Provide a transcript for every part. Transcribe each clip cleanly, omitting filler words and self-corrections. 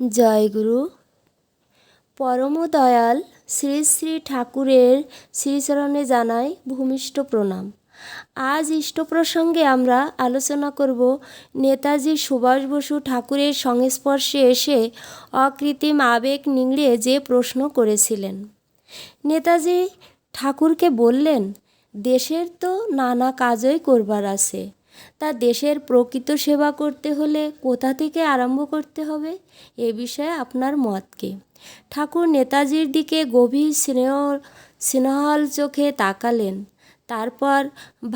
জয়গুরু। পরম দয়াল শ্রী শ্রী ঠাকুরের শ্রীচরণে জানাই ভূমিষ্ঠ প্রণাম। আজ ইষ্ট প্রসঙ্গে আমরা আলোচনা করব নেতাজি সুভাষ বসু ঠাকুরের সংস্পর্শে এসে অকৃত্রিম আবেগ নিংড়ে যে প্রশ্ন করেছিলেন। নেতাজি ঠাকুরকে বললেন, দেশের তো নানা কাজই করবার আছে, তা দেশের প্রকৃত সেবা করতে হলে কোথা থেকে আরম্ভ করতে হবে, এ বিষয়ে আপনার মত কী? ঠাকুর নেতাজির দিকে গভীর স্নেহল চোখে তাকালেন, তারপর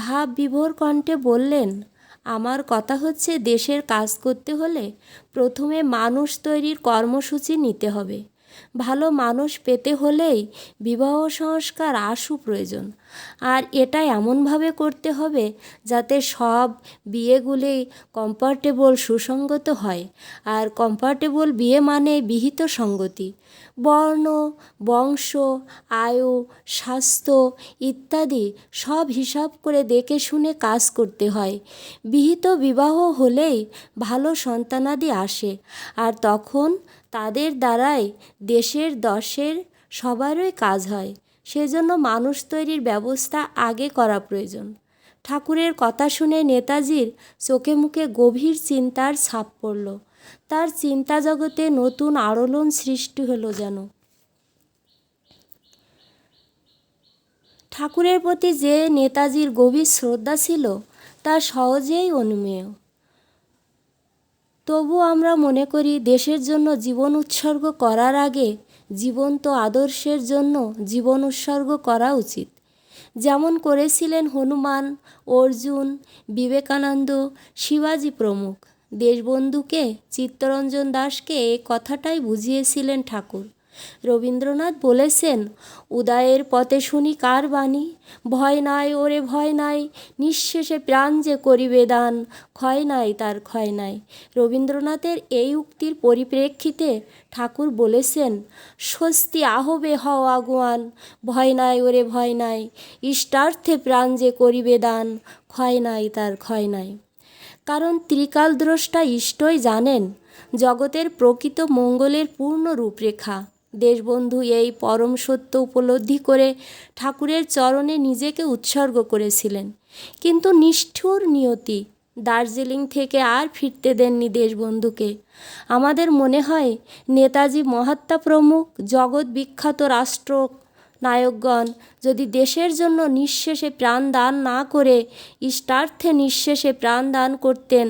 ভাব বিভোর কণ্ঠে বললেন, আমার কথা হচ্ছে, দেশের কাজ করতে হলে প্রথমে মানুষ তৈরির কর্মসূচি নিতে হবে। ভালো মানুষ পেতে হলেই বিবাহ সংস্কার আশু প্রয়োজন, আর এটা এমনভাবে করতে হবে যাতে সব বিয়েগুলি কম্পার্টেবল সুসঙ্গত হয়। আর কম্পার্টেবল বিয়ে মানে বিহিত সঙ্গতি, বর্ণ, বংশ, আয়ু, স্বাস্থ্য ইত্যাদি সব হিসাব করে দেখে শুনে কাজ করতে হয়। বিহিত বিবাহ হলেই ভালো সন্তানাদি আসে, আর তখন তাদের দ্বারাই দেশের দশের সবারই কাজ হয়। সেজন্য মানুষ তৈরির ব্যবস্থা আগে করা প্রয়োজন। ঠাকুরের কথা শুনে নেতাজির চোখে মুখে গভীর চিন্তার ছাপ পড়ল। তার চিন্তা জগতে নতুন আলোড়ন সৃষ্টি হলো যেন। ঠাকুরের প্রতি যে নেতাজির গভীর শ্রদ্ধা ছিল তা সহজেই অনুমেয়। তবু আমরা মনে করি, দেশের জন্য জীবন উৎসর্গ করার আগে জীবন্ত আদর্শের জন্য জীবন উৎসর্গ করা উচিত। যেমন করেছিলেন হনুমান, অর্জুন, বিবেকানন্দ, শিবাজি প্রমুখ। দেশবন্ধুকে, চিত্তরঞ্জন দাসকে এই কথাটাই বুঝিয়েছিলেন ঠাকুর। রবীন্দ্রনাথ বলেছেন, উদয়ের পথে শুনি কার বাণী, ভয় নাই ওরে ভয় নাই, নিঃশেষে প্রাণ যে করিবে দান, ক্ষয় নাই তার ক্ষয় নাই। রবীন্দ্রনাথের এই উক্তির পরিপ্রেক্ষিতে ঠাকুর বলেছেন, স্বস্তি আহবে হও আগুয়ান, ভয় নাই ওরে ভয় নাই, ইষ্টার্থে প্রাণ যে করিবে দান, ক্ষয় নাই তার ক্ষয় নাই। কারণ ত্রিকালদ্রষ্টা ইষ্টই জানেন জগতের প্রকৃত মঙ্গলের পূর্ণ রূপরেখা। দেশবন্ধু এই পরম সত্য উপলব্ধি করে ঠাকুরের চরণে নিজেকে উৎসর্গ করেছিলেন। কিন্তু নিষ্ঠুর নিয়তি দার্জিলিং থেকে আর ফিরতে দেননি দেশবন্ধুকে। আমাদের মনে হয়, নেতাজি, মহাত্মা প্রমুখ জগৎ বিখ্যাত রাষ্ট্র নায়কগণ যদি দেশের জন্য নিঃশেষে প্রাণ দান না করে ইষ্টার্থে নিঃশেষে প্রাণ দান করতেন,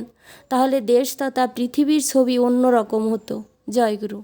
তাহলে দেশ তথা পৃথিবীর ছবি অন্যরকম হতো। জয়গুরু।